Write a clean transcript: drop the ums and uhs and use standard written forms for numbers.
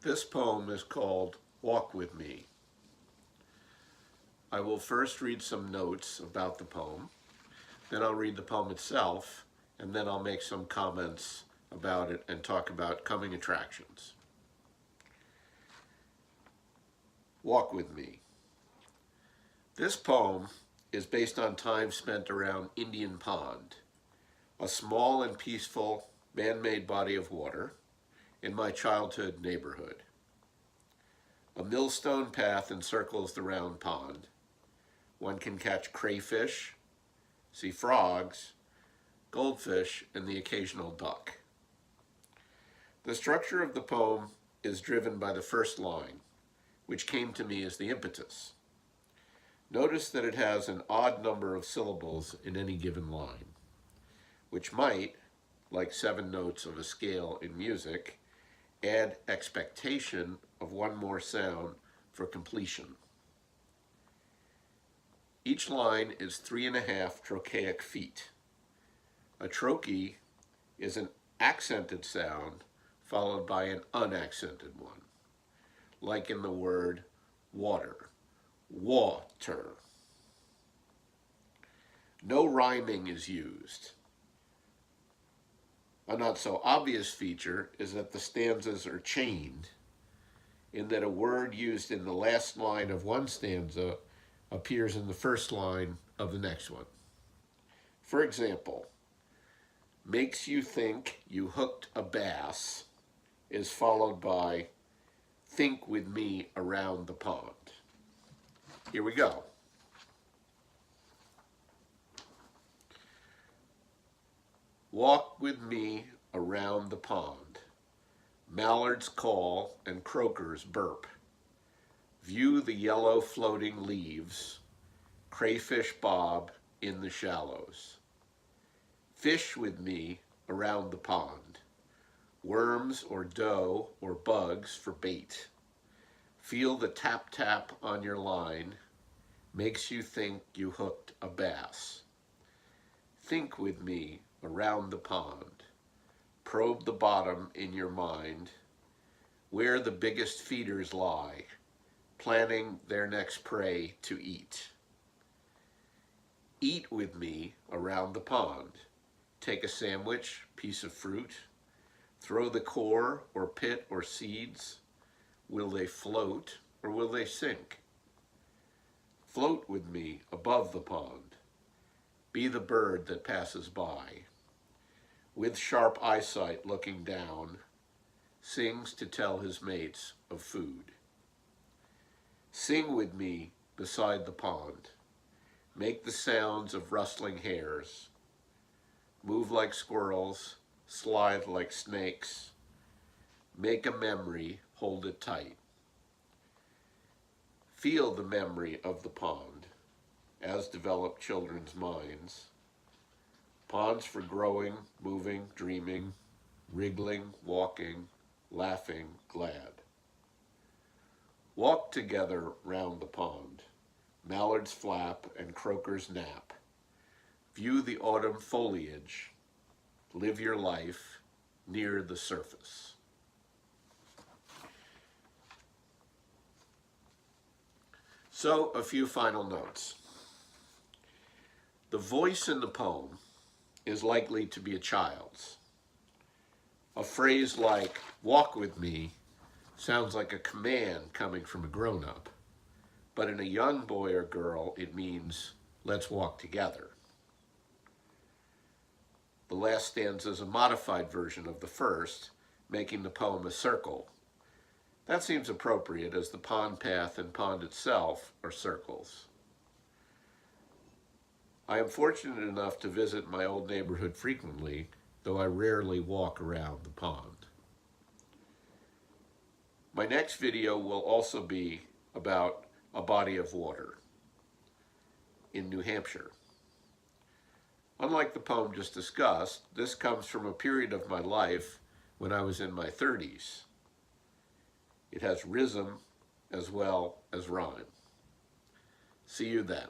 This poem is called Walk With Me. I will first read some notes about the poem, then I'll read the poem itself, and then I'll make some comments about it and talk about coming attractions. Walk With Me. This poem is based on time spent around Indian Pond, a small and peaceful man-made body of water in my childhood neighborhood. A millstone path encircles the round pond. One can catch crayfish, see frogs, goldfish, and the occasional duck. The structure of the poem is driven by the first line, which came to me as the impetus. Notice that it has an odd number of syllables in any given line, which might, like 7 notes of a scale in music, add expectation of one more sound for completion. Each line is 3.5 trochaic feet. A trochee is an accented sound followed by an unaccented one, like in the word water, water. No rhyming is used. A not so obvious feature is that the stanzas are chained, in that a word used in the last line of one stanza appears in the first line of the next one. For example, makes you think you hooked a bass is followed by think with me around the pond. Here we go. Walk with me around the pond. Mallards call and croakers burp. View the yellow floating leaves. Crayfish bob in the shallows. Fish with me around the pond. Worms or dough or bugs for bait. Feel the tap-tap on your line. Makes you think you hooked a bass. Think with me around the pond. Probe the bottom in your mind. Where the biggest feeders lie, planning their next prey to eat. Eat with me around the pond. Take a sandwich, piece of fruit. Throw the core or pit or seeds. Will they float or will they sink? Float with me above the pond. Be the bird that passes by. With sharp eyesight looking down, sings to tell his mates of food. Sing with me beside the pond. Make the sounds of rustling hairs. Move like squirrels, slide like snakes. Make a memory, hold it tight. Feel the memory of the pond, as develop children's minds. Ponds for growing, moving, dreaming, wriggling, walking, laughing, glad. Walk together round the pond. Mallards flap and croakers nap. View the autumn foliage. Live your life near the surface. So, a few final notes. The voice in the poem is likely to be a child's. A phrase like, walk with me, sounds like a command coming from a grown-up, but in a young boy or girl, it means, let's walk together. The last stanza is a modified version of the first, making the poem a circle. That seems appropriate, as the pond path and pond itself are circles. I am fortunate enough to visit my old neighborhood frequently, though I rarely walk around the pond. My next video will also be about a body of water in New Hampshire. Unlike the poem just discussed, this comes from a period of my life when I was in my 30s. It has rhythm as well as rhyme. See you then.